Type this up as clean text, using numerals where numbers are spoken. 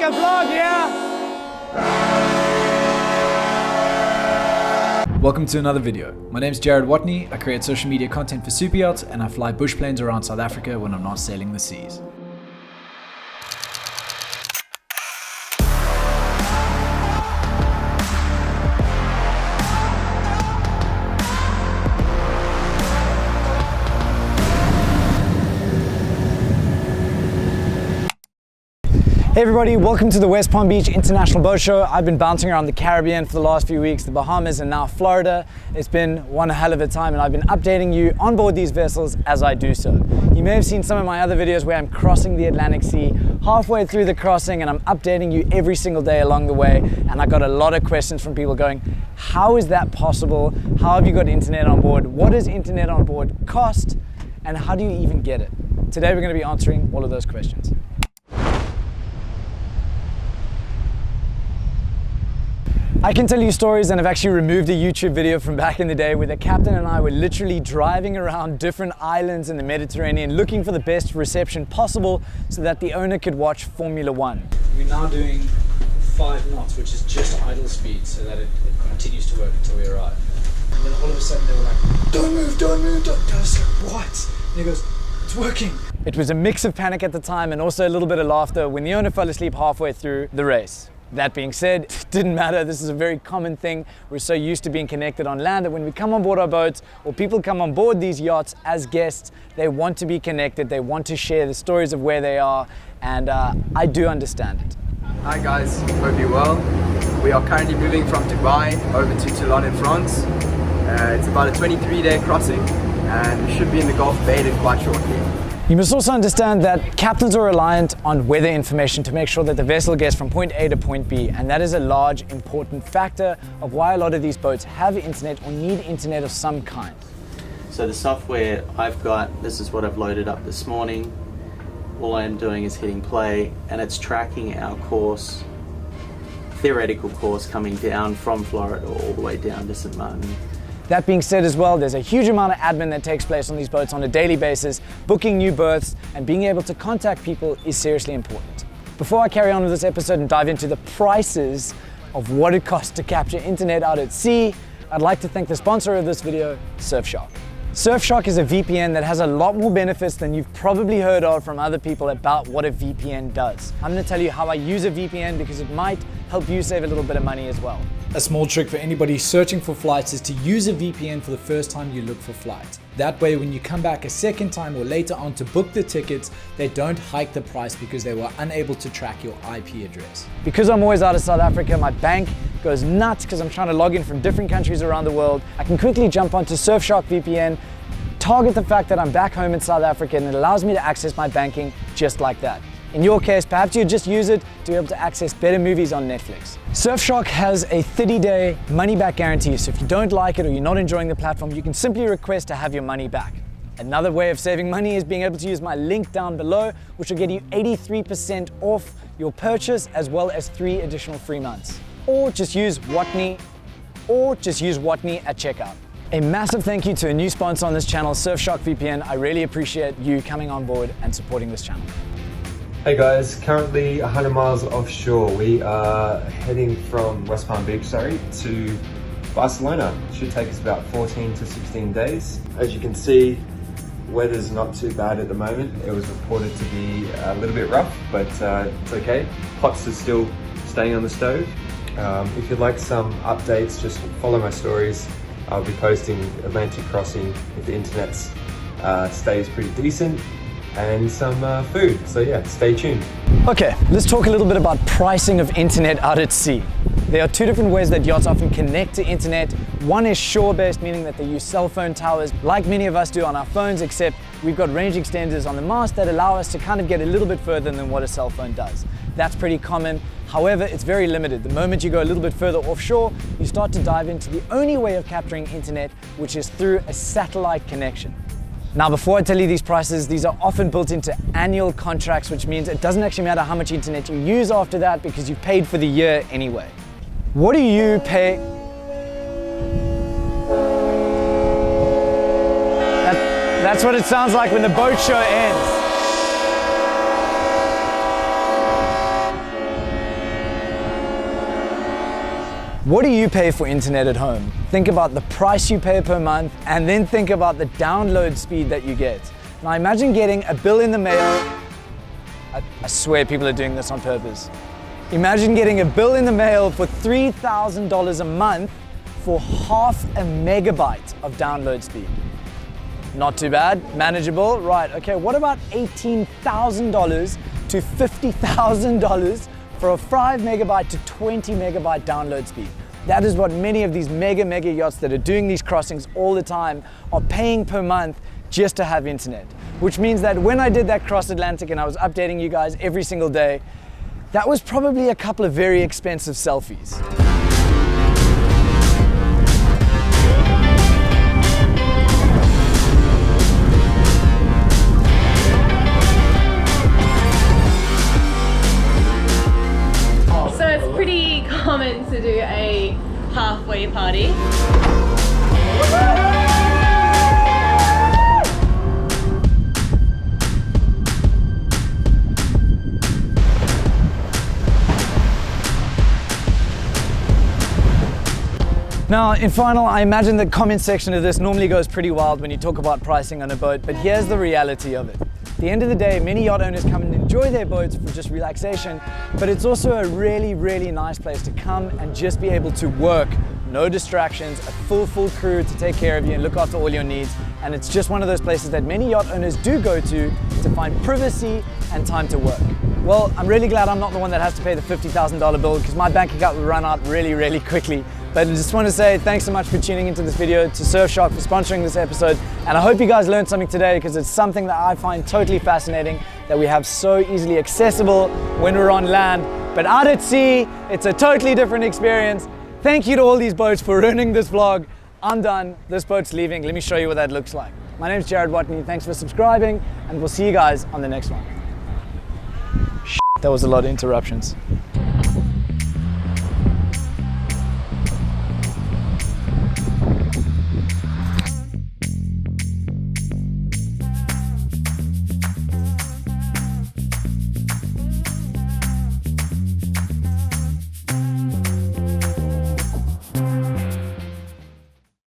a vlog, yeah? Welcome to another video. My name is Watney. I create social media content for super yachts and I fly bush planes around South Africa when I'm not sailing the seas. Hey everybody, welcome to the West Palm Beach International Boat Show. I've been bouncing around the Caribbean for the last few weeks, the Bahamas and now Florida. It's been one hell of a time and I've been updating you on board these vessels as I do so. You may have seen some of my other videos where I'm crossing the Atlantic Sea, halfway through the crossing, and I'm updating you every single day along the way. And I got a lot of questions from people going, how is that possible? How have you got internet on board? What does internet on board cost? And how do you even get it? Today we're going to be answering all of those questions. I can tell you stories, and I've actually removed a YouTube video from back in the day where the captain and I were literally driving around different islands in the Mediterranean looking for the best reception possible so that the owner could watch Formula One. We're now doing 5 knots, which is just idle speed, so that it continues to work until we arrive. And then all of a sudden they were like, don't move, don't move, don't. I was like, what? And he goes, it's working. It was a mix of panic at the time and also a little bit of laughter when the owner fell asleep halfway through the race. That being said, it didn't matter. This is a very common thing. We're so used to being connected on land that when we come on board our boats or people come on board these yachts as guests, they want to be connected. They want to share the stories of where they are, and I do understand it. Hi guys, hope you're well. We are currently moving from Dubai over to Toulon in France. It's about a 23-day crossing and we should be in the Gulf of Aden quite shortly. You must also understand that captains are reliant on weather information to make sure that the vessel gets from point A to point B, and that is a large, important factor of why a lot of these boats have internet or need internet of some kind. So the software I've got, this is what I've loaded up this morning. All I'm doing is hitting play and it's tracking our course, theoretical course coming down from Florida all the way down to St. Martin. That being said as well, there's a huge amount of admin that takes place on these boats on a daily basis. Booking new berths and being able to contact people is seriously important. Before I carry on with this episode and dive into the prices of what it costs to capture internet out at sea, I'd like to thank the sponsor of this video, Surfshark. Surfshark is a VPN that has a lot more benefits than you've probably heard of from other people about what a VPN does. I'm going to tell you how I use a VPN because it might help you save a little bit of money as well. A small trick for anybody searching for flights is to use a VPN for the first time you look for flights. That way, when you come back a second time or later on to book the tickets, they don't hike the price because they were unable to track your IP address. Because I'm always out of South Africa, my bank goes nuts because I'm trying to log in from different countries around the world. I can quickly jump onto Surfshark VPN, target the fact that I'm back home in South Africa, and it allows me to access my banking just like that. In your case, perhaps you just use it to be able to access better movies on Netflix. Surfshark has a 30-day money-back guarantee, so if you don't like it or you're not enjoying the platform, you can simply request to have your money back. Another way of saving money is being able to use my link down below, which will get you 83% off your purchase as well as 3 additional free months. Or just use Watney at checkout. A massive thank you to a new sponsor on this channel, Surfshark VPN. I really appreciate you coming on board and supporting this channel. Hey guys, currently 100 miles offshore. We are heading from West Palm Beach, to Barcelona. It should take us about 14 to 16 days. As you can see, weather's not too bad at the moment. It was reported to be a little bit rough, but it's okay. Pots are still staying on the stove. If you'd like some updates, just follow my stories. I'll be posting Atlantic crossing if the internet stays pretty decent, and some food. So yeah, stay tuned. Okay, let's talk a little bit about pricing of internet out at sea. There are 2 different ways that yachts often connect to internet. One is shore-based, meaning that they use cell phone towers like many of us do on our phones, except we've got range extenders on the mast that allow us to kind of get a little bit further than what a cell phone does. That's pretty common. However, it's very limited. The moment you go a little bit further offshore, you start to dive into the only way of capturing internet, which is through a satellite connection. Now, before I tell you these prices, these are often built into annual contracts, which means it doesn't actually matter how much internet you use after that because you've paid for the year anyway. What do you pay? That's what it sounds like when the boat show ends. What do you pay for internet at home? Think about the price you pay per month and then think about the download speed that you get. Now imagine getting a bill in the mail. I swear people are doing this on purpose. Imagine getting a bill in the mail for $3,000 a month for half a megabyte of download speed. Not too bad, manageable, right? Okay, what about $18,000 to $50,000 for a 5 megabyte to 20 megabyte download speed? That is what many of these mega yachts that are doing these crossings all the time are paying per month just to have internet. Which means that when I did that cross Atlantic and I was updating you guys every single day, that was probably a couple of very expensive selfies. So it's pretty common to do a halfway party. Now, in final, I imagine the comment section of this normally goes pretty wild when you talk about pricing on a boat, but here's the reality of it. At the end of the day, many yacht owners come and enjoy their boats for just relaxation, but it's also a really nice place to come and just be able to work. No distractions, a full crew to take care of you and look after all your needs. And it's just one of those places that many yacht owners do go to find privacy and time to work. Well, I'm really glad I'm not the one that has to pay the $50,000 bill because my bank account will run out really quickly. But I just want to say thanks so much for tuning into this video, to Surfshark for sponsoring this episode. And I hope you guys learned something today because it's something that I find totally fascinating that we have so easily accessible when we're on land. But out at sea, it's a totally different experience. Thank you to all these boats for ruining this vlog. I'm done, this boat's leaving. Let me show you what that looks like. My name's Jared Watney, thanks for subscribing, and we'll see you guys on the next one. That was a lot of interruptions.